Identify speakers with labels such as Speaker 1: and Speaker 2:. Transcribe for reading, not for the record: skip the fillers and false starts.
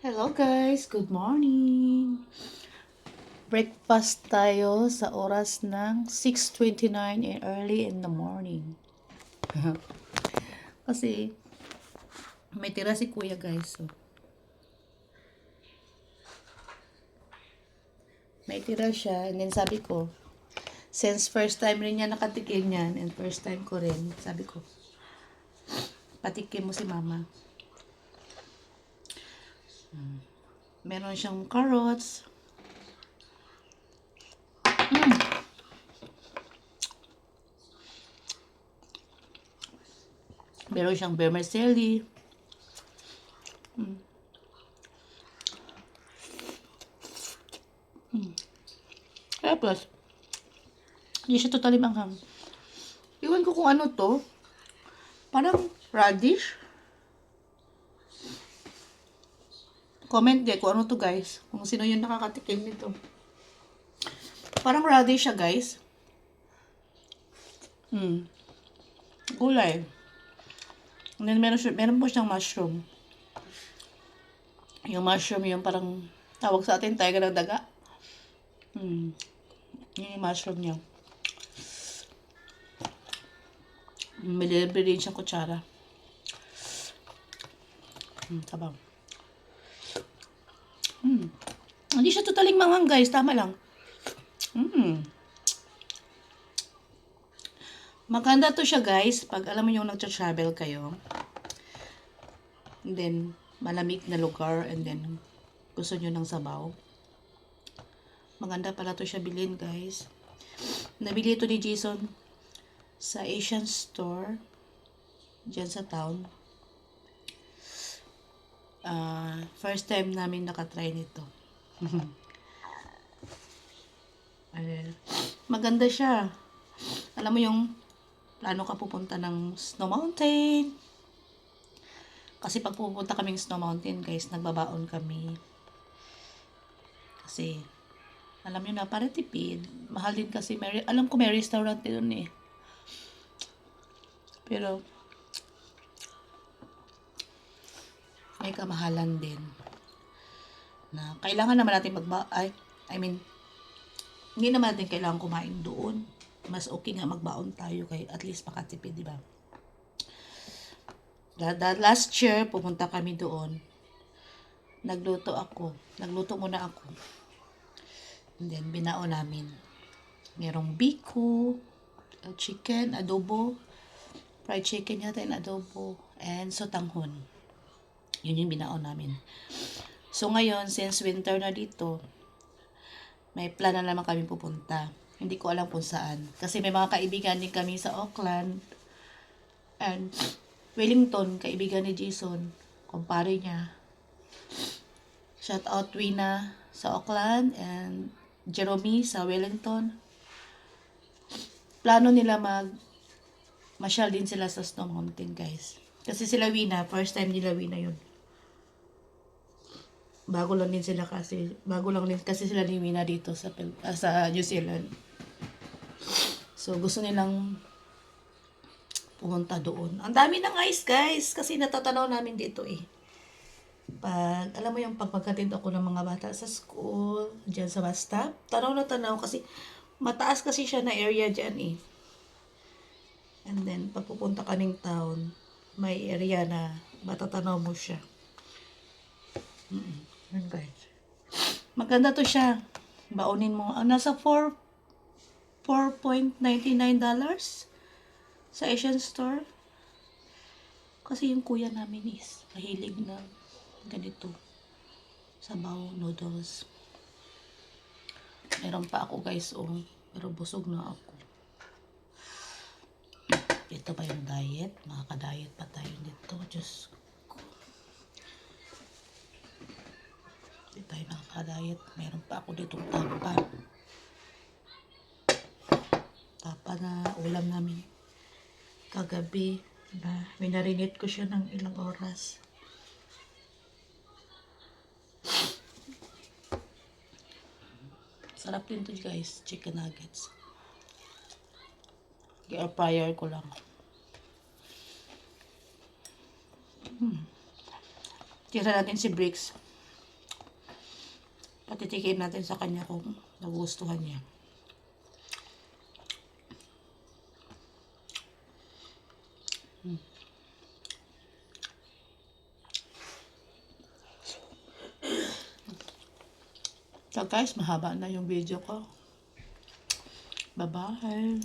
Speaker 1: Hello guys, good morning. Breakfast tayo sa oras ng 6:29 and early in the morning. Kasi may tira si kuya guys. So, may tira siya and then sabi ko, since first time rin niya nakatikim yan and first time ko rin, sabi ko, patikim mo si mama. Meron siyang carrots. Meron siyang vermicelli. Tapos, hindi siya totally manghang. Iwan ko kung ano to. Parang radish. Comment din kung ano to guys. Kung sino yung nakakatikim nito. Parang radish siya guys. Gulay. And then meron po siyang mushroom. Yung mushroom yung parang tawag sa atin tayo ng daga. Yun yung mushroom niya. May libre din siyang kutsara. Tabang. Hindi siya totaling manghang guys. Tama lang. Maganda to siya guys. Pag alam mo yung nag-travel kayo. And then, malamig na lugar. And then, gusto nyo ng sabaw. Maganda pala to siya bilhin guys. Nabili ito ni Jason sa Asian store. Diyan sa town. First time namin nakatry nito. Maganda siya. Alam mo yung plano ka pupunta ng Snow Mountain. Kasi pag pupunta kaming Snow Mountain, guys, nagbabaon kami. Kasi, alam nyo na, para tipid. Mahal din kasi, alam ko may restaurant din eh. Pero, may kamahalan din. Na, kailangan naman natin hindi naman natin kailangan kumain doon. Mas okay nga magbaon tayo kay at least makatipid, di ba? Last year, pumunta kami doon. Nagluto muna ako. And then, binao namin. Merong biko, chicken, adobo, fried chicken yata yung adobo, and sotanghon. Yun yung binao namin. So, ngayon, since winter na dito, may plan na naman kami pupunta. Hindi ko alam kung saan. Kasi may mga kaibigan din kami sa Auckland. And Wellington, kaibigan ni Jason. Kumpare niya. Shout out Wina sa Auckland and Jeremy sa Wellington. Plano nila masyal din sila sa Snow Mountain, guys. Kasi sila Wina, first time nila Wina yun. Bago lang din kasi sila ni Wina dito sa New Zealand. So, gusto nilang pumunta doon. Ang dami ng ice, guys. Kasi natatanaw namin dito eh. Alam mo yung pagpagkatid ako ng mga bata sa school, dyan sa bus stop, tanaw na tanaw kasi mataas kasi siya na area dyan eh. And then, pag pupunta ka ng town, may area na matatanaw mo siya. Guys. Maganda to siya. Baonin mo. Nasa $4.99 sa Asian store. Kasi yung kuya namin is mahilig na ganito. Sabaw, noodles. Meron pa ako guys, pero busog na ako. Ito ba yung diet? Makaka-diet pa tayo dito. Diyos ko. Hindi tayo nakaka-diet. Meron pa ako ditong tapa. Tapa na ulam namin kagabi. Minarinate ko siya ng ilang oras. Sarap din to guys, chicken nuggets. I-air fryer ko lang. Tira natin si Bricks. Patitikin natin sa kanya kung nagustuhan niya. So guys, mahaba na yung video ko. Bye-bye.